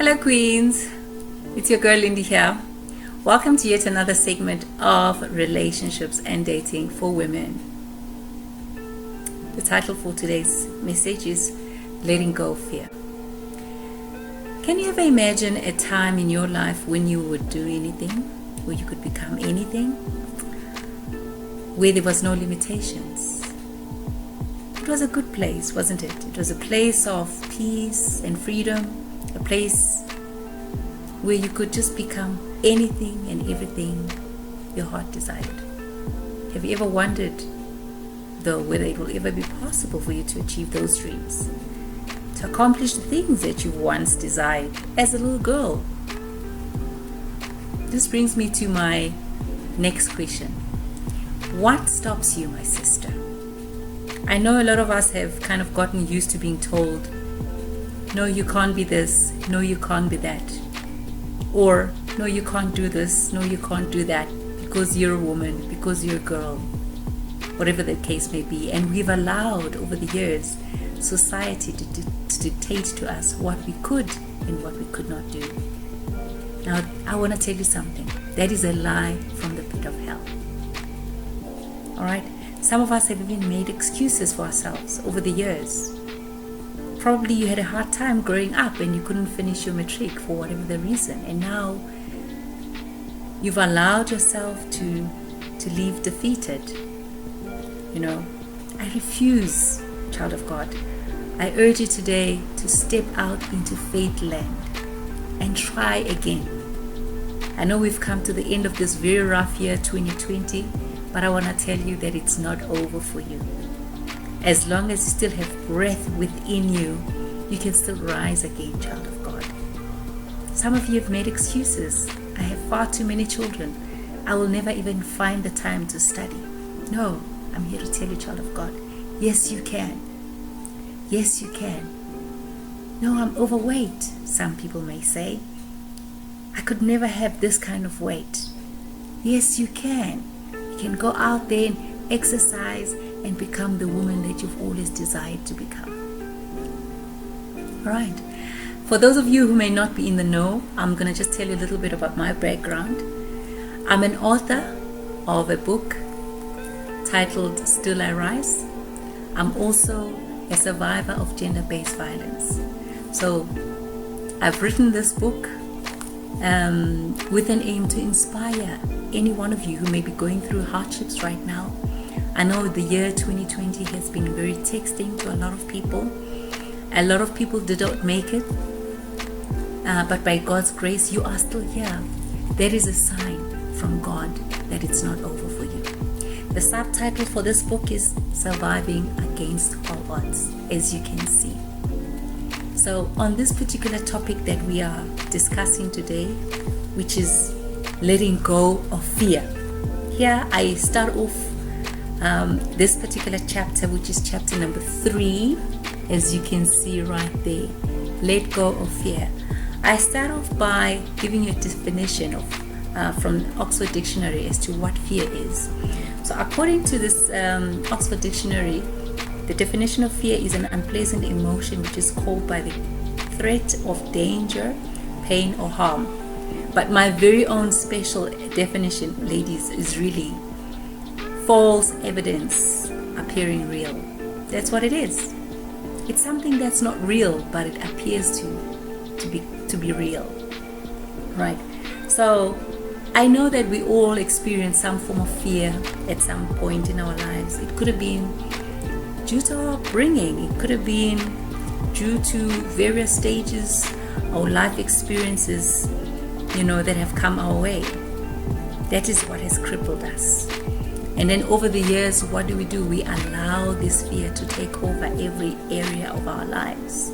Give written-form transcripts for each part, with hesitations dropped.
Hello Queens, it's your girl Lindy here. Welcome to yet another segment of relationships and dating for women. The title for today's message is Letting Go of Fear. Can you ever imagine a time in your life when you would do anything, where you could become anything, where there was no limitations? It was a good place, wasn't it? It was a place of peace and freedom, a place where you could just become anything and everything your heart desired. Have you ever wondered, though, whether it will ever be possible for you to achieve those dreams, to accomplish the things that you once desired as a little girl? This brings me to my next question. What stops you, my sister? I know a lot of us have kind of gotten used to being told, no, you can't be this, no, you can't be that, or no, you can't do this, no, you can't do that, because you're a woman, because you're a girl, whatever the case may be. And we've allowed over the years society to dictate to us what we could and what we could not do. Now, I want to tell you something. That is a lie from the pit of hell. All right? Some of us have even made excuses for ourselves over the years. Probably you had a hard time growing up and you couldn't finish your matric for whatever the reason. And now you've allowed yourself to leave defeated. You know, I refuse, child of God. I urge you today to step out into faith land and try again. I know we've come to the end of this very rough year, 2020, but I want to tell you that it's not over for you. As long as you still have breath within you, you can still rise again, child of God. Some of you have made excuses. I have far too many children. I will never even find the time to study. No, I'm here to tell you, child of God, yes, you can. Yes, you can. No, I'm overweight, some people may say. I could never have this kind of weight. Yes, you can. You can go out there and exercise and become the woman that you've always desired to become. All right. For those of you who may not be in the know, I'm going to just tell you a little bit about my background. I'm an author of a book titled Still I Rise. I'm also a survivor of gender-based violence. So I've written this book with an aim to inspire any one of you who may be going through hardships right now. I know the year 2020 has been very taxing to a lot of people. A lot of people did not make it, but by God's grace, you are still here. There is a sign from God that it's not over for you. The subtitle for this book is Surviving Against All Odds, as you can see. So on this particular topic that we are discussing today, which is letting go of fear, here I start off this particular chapter, which is chapter number 3, as you can see right there. Let go of fear. I start off by giving you a definition of from Oxford Dictionary as to what fear is. So according to this Oxford Dictionary, the definition of fear is an unpleasant emotion which is caused by the threat of danger, pain, or harm. But my very own special definition, ladies, is really false evidence appearing real. That's what it is. It's something that's not real, but it appears to be real. Right? So I know that we all experience some form of fear at some point in our lives. It could have been due to our upbringing. It could have been due to various stages or life experiences, that have come our way. That is what has crippled us. And then over the years, what do? We allow this fear to take over every area of our lives.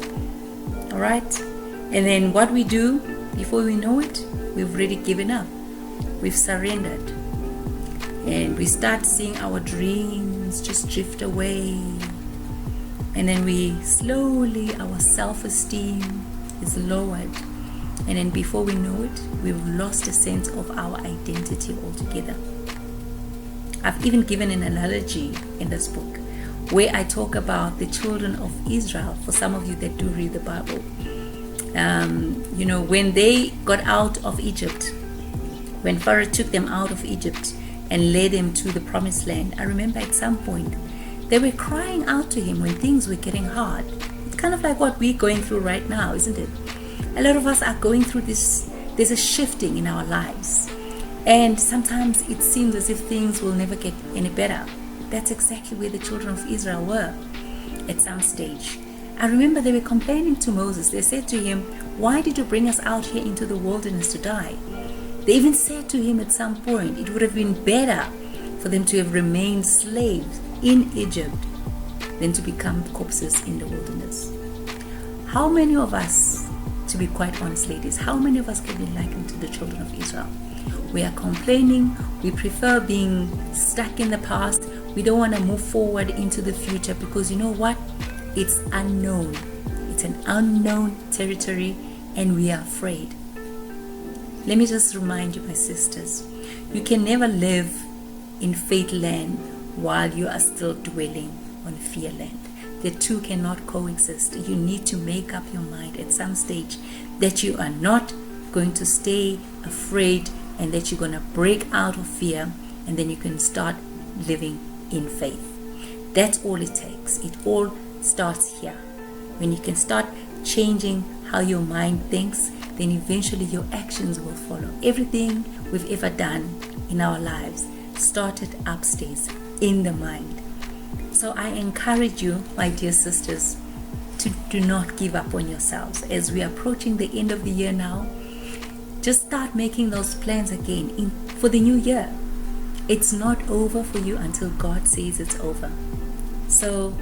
All right? And then what we do, before we know it, we've already given up. We've surrendered. And we start seeing our dreams just drift away. And then our self-esteem is lowered. And then before we know it, we've lost a sense of our identity altogether. I've even given an analogy in this book where I talk about the children of Israel. For some of you that do read the Bible, When they got out of Egypt, when Pharaoh took them out of Egypt and led them to the promised land, I remember at some point they were crying out to him when things were getting hard. It's kind of like what we're going through right now, isn't it? A lot of us are going through this. There's a shifting in our lives, and sometimes it seems as if things will never get any better. That's exactly where the children of Israel were at some stage. I remember they were complaining to Moses. They said to him, "Why did you bring us out here into the wilderness to die?" They even said to him at some point, it would have been better for them to have remained slaves in Egypt than to become corpses in the wilderness. How many of us, to be quite honest, ladies, how many of us can be likened to the children of Israel? We are complaining. We prefer being stuck in the past. We don't want to move forward into the future because you know what? It's unknown. It's an unknown territory and we are afraid. Let me just remind you, my sisters, you can never live in faith land while you are still dwelling on fear land. The two cannot coexist. You need to make up your mind at some stage that you are not going to stay afraid and that you're going to break out of fear, and then you can start living in faith. That's all it takes. It all starts here. When you can start changing how your mind thinks, then eventually your actions will follow. Everything we've ever done in our lives started upstairs in the mind. So I encourage you, my dear sisters, to do not give up on yourselves. As we are approaching the end of the year now, just start making those plans again for the new year. It's not over for you until God says it's over. So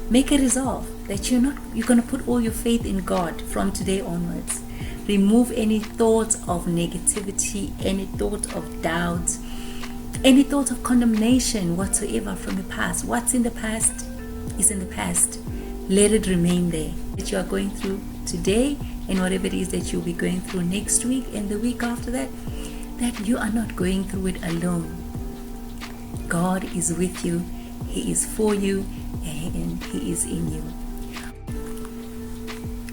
make a resolve that you're going to put all your faith in God from today onwards. Remove any thoughts of negativity, any thought of doubt, any thought of condemnation whatsoever from the past. What's in the past is in the past. Let it remain there. That you are going through today and whatever it is that you'll be going through next week and the week after that you are not going through it alone. God is with you. He is for you and He is in you.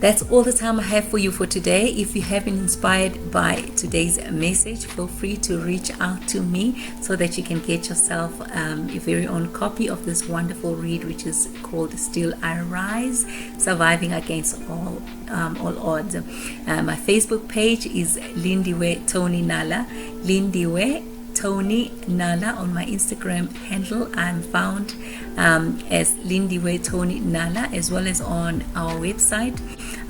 That's all the time I have for you for today. If you have been inspired by today's message, feel free to reach out to me so that you can get yourself your very own copy of this wonderful read, which is called Still I Rise, Surviving Against All Odds. My Facebook page is Lindiwe Tony Nala. Lindiwe Tony Nala. On my Instagram handle, I'm found as Lindiwe Tony Nala, as well as on our website.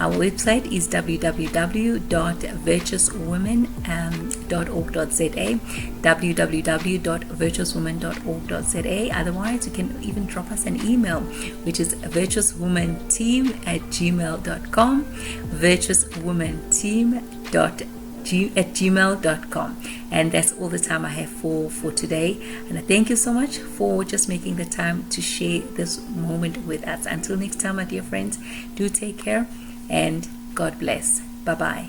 Our website is www.virtuouswomen.org.za, www.virtuouswomen.org.za. Otherwise, you can even drop us an email, which is virtuouswomenteam@gmail.com, virtuouswomenteam@gmail.com. And that's all the time I have for today. And I thank you so much for just making the time to share this moment with us. Until next time, my dear friends, do take care and God bless. Bye-bye.